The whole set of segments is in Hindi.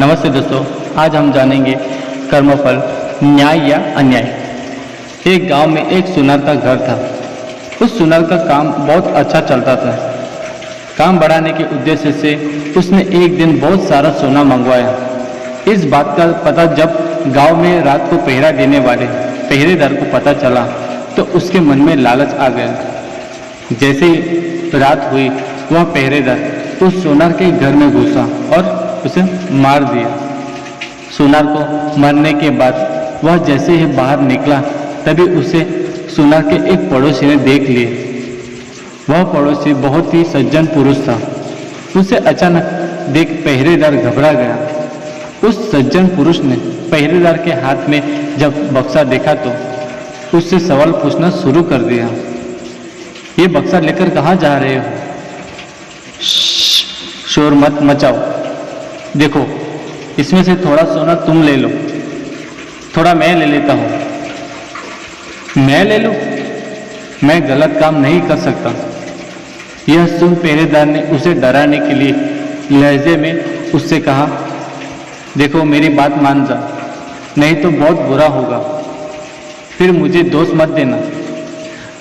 नमस्ते दोस्तों, आज हम जानेंगे कर्मफल न्याय या अन्याय। एक गांव में एक सुनार का घर था। उस सुनार का काम बहुत अच्छा चलता था। काम बढ़ाने के उद्देश्य से उसने एक दिन बहुत सारा सोना मंगवाया। इस बात का पता जब गांव में रात को पहरा देने वाले पहरेदार को पता चला तो उसके मन में लालच आ गया। जैसे ही रात हुई वह पहरेदार उस सोनार के घर में घुसा और उसे मार दिया। सुनार को मरने के बाद वह जैसे ही बाहर निकला तभी उसे सुनार के एक पड़ोसी ने देख लिया। वह पड़ोसी बहुत ही सज्जन पुरुष था। उसे अचानक देख पहरेदार घबरा गया। उस सज्जन पुरुष ने पहरेदार के हाथ में जब बक्सा देखा तो उससे सवाल पूछना शुरू कर दिया। ये बक्सा लेकर कहाँ जा रहे हो? शोर मत मचाओ। देखो, इसमें से थोड़ा सोना तुम ले लो, थोड़ा मैं ले लेता हूँ। मैं ले लूँ? मैं गलत काम नहीं कर सकता। यह सुन पहरेदार ने उसे डराने के लिए लहजे में उससे कहा, देखो मेरी बात मान जा, नहीं तो बहुत बुरा होगा। फिर मुझे दोष मत देना।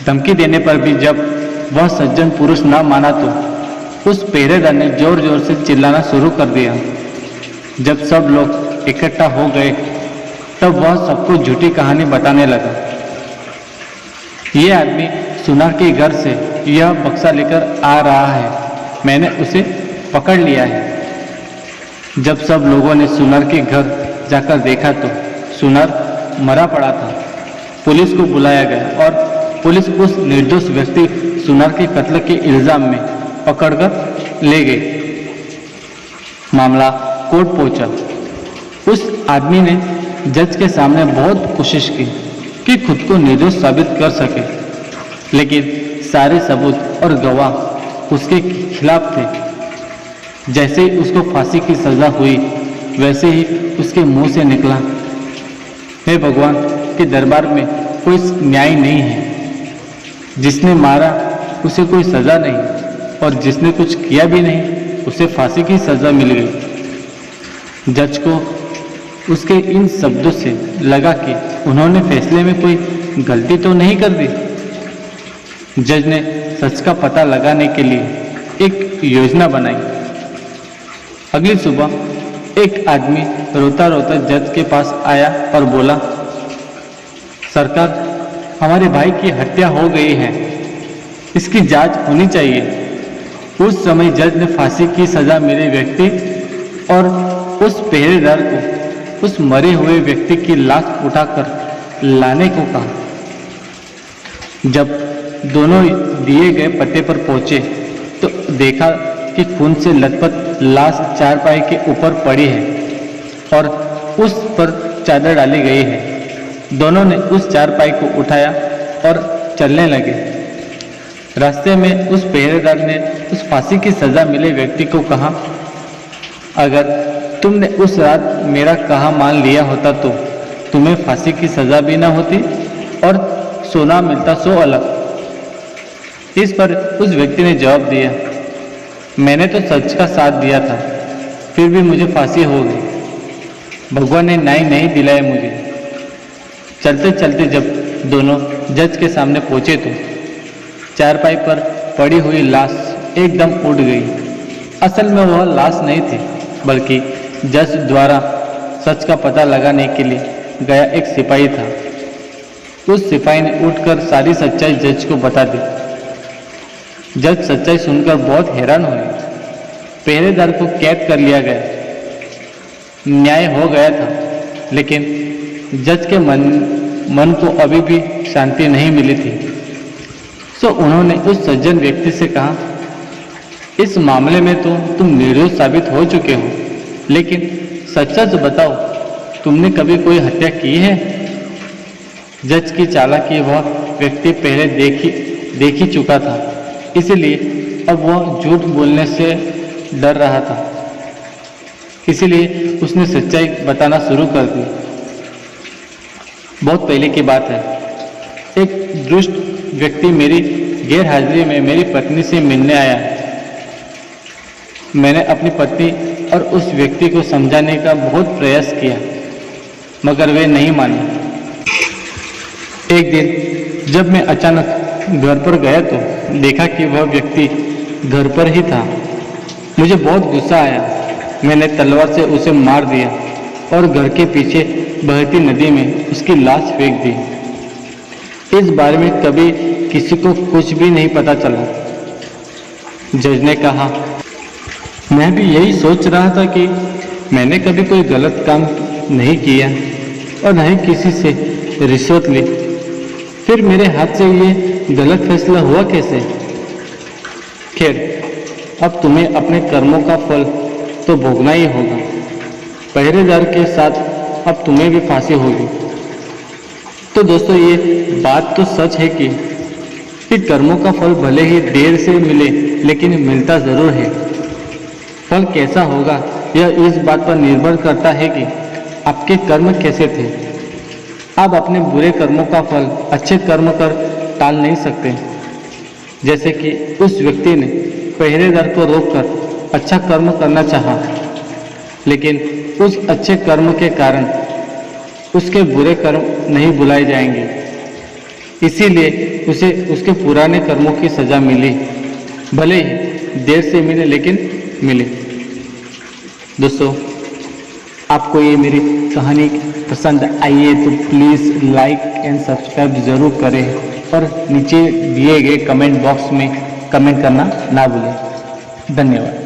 धमकी देने पर भी जब वह सज्जन पुरुष ना माना तो उस पहरेदार ने जोर जोर से चिल्लाना शुरू कर दिया। जब सब लोग इकट्ठा हो गए तब वह सबको झूठी कहानी बताने लगा। ये आदमी सुनार के घर से यह बक्सा लेकर आ रहा है, मैंने उसे पकड़ लिया है। जब सब लोगों ने सुनार के घर जाकर देखा तो सुनार मरा पड़ा था। पुलिस को बुलाया गया और पुलिस उस निर्दोष व्यक्ति सुनार के कत्ल के इल्जाम में पकड़कर ले गई। मामला कोर्ट पहुंचा। उस आदमी ने जज के सामने बहुत कोशिश की कि खुद को निर्दोष साबित कर सके, लेकिन सारे सबूत और गवाह उसके खिलाफ थे। जैसे ही उसको फांसी की सजा हुई वैसे ही उसके मुंह से निकला, हे भगवान के दरबार में कोई न्याय नहीं है। जिसने मारा उसे कोई सजा नहीं और जिसने कुछ किया भी नहीं उसे फांसी की सजा मिल गई। जज को उसके इन शब्दों से लगा कि उन्होंने फैसले में कोई गलती तो नहीं कर दी। जज ने सच का पता लगाने के लिए एक योजना बनाई। अगली सुबह एक आदमी रोता रोता जज के पास आया और बोला, सरकार, हमारे भाई की हत्या हो गई है, इसकी जांच होनी चाहिए। उस समय जज ने फांसी की सजा मिले व्यक्ति और उस पहरेदार को उस मरे हुए व्यक्ति की लाश उठाकर लाने को कहा। जब दोनों दिए गए पते पर पहुंचे तो देखा कि खून से लथपथ लाश चारपाई के ऊपर पड़ी है और उस पर चादर डाली गई है। दोनों ने उस चारपाई को उठाया और चलने लगे। रास्ते में उस पहरेदार ने उस फांसी की सजा मिले व्यक्ति को कहा, अगर तुमने उस रात मेरा कहा मान लिया होता तो तुम्हें फांसी की सजा भी ना होती और सोना मिलता सो अलग। इस पर उस व्यक्ति ने जवाब दिया, मैंने तो सच का साथ दिया था, फिर भी मुझे फांसी हो गई। भगवान ने न्याय नहीं दिलाया मुझे। चलते चलते जब दोनों जज के सामने पहुंचे तो चारपाई पर पड़ी हुई लाश एकदम उड़ गई। असल में वह लाश नहीं थी, बल्कि जज द्वारा सच का पता लगाने के लिए गया एक सिपाही था। उस सिपाही ने उठकर सारी सच्चाई जज को बता दी। जज सच्चाई सुनकर बहुत हैरान हुए। पहरेदार को कैद कर लिया गया। न्याय हो गया था, लेकिन जज के मन को अभी भी शांति नहीं मिली थी। सो उन्होंने उस सज्जन व्यक्ति से कहा, इस मामले में तो तुम निर्दोष साबित हो चुके हो, लेकिन सच सच बताओ, तुमने कभी कोई हत्या की है? जज की चालाकी वह व्यक्ति पहले देख ही चुका था, इसलिए अब वह झूठ बोलने से डर रहा था। इसीलिए उसने सच्चाई बताना शुरू कर दी। बहुत पहले की बात है, एक दुष्ट व्यक्ति मेरी गैर हाजिरी में मेरी पत्नी से मिलने आया। मैंने अपनी पत्नी और उस व्यक्ति को समझाने का बहुत प्रयास किया, मगर वे नहीं माने। एक दिन जब मैं अचानक घर पर गया तो देखा कि वह व्यक्ति घर पर ही था। मुझे बहुत गुस्सा आया। मैंने तलवार से उसे मार दिया और घर के पीछे बहती नदी में उसकी लाश फेंक दी। इस बारे में कभी किसी को कुछ भी नहीं पता चला। जज ने कहा, मैं भी यही सोच रहा था कि मैंने कभी कोई गलत काम नहीं किया और न ही किसी से रिश्वत ली, फिर मेरे हाथ से ये गलत फैसला हुआ कैसे? खैर, अब तुम्हें अपने कर्मों का फल तो भोगना ही होगा। पहरेदार के साथ अब तुम्हें भी फांसी होगी। तो दोस्तों, ये बात तो सच है कि कर्मों का फल भले ही देर से मिले लेकिन मिलता ज़रूर है। फल कैसा होगा यह इस बात पर निर्भर करता है कि आपके कर्म कैसे थे। आप अपने बुरे कर्मों का फल अच्छे कर्म कर टाल नहीं सकते। जैसे कि उस व्यक्ति ने पहरेदार को रोककर अच्छा कर्म करना चाहा, लेकिन उस अच्छे कर्म के कारण उसके बुरे कर्म नहीं भुलाए जाएंगे, इसीलिए उसे उसके पुराने कर्मों की सजा मिली, भले ही देर से मिले लेकिन मिले। दोस्तों, आपको ये मेरी कहानी पसंद आई है तो प्लीज़ लाइक एंड सब्सक्राइब ज़रूर करें और नीचे दिए गए कमेंट बॉक्स में कमेंट करना ना भूलें। धन्यवाद।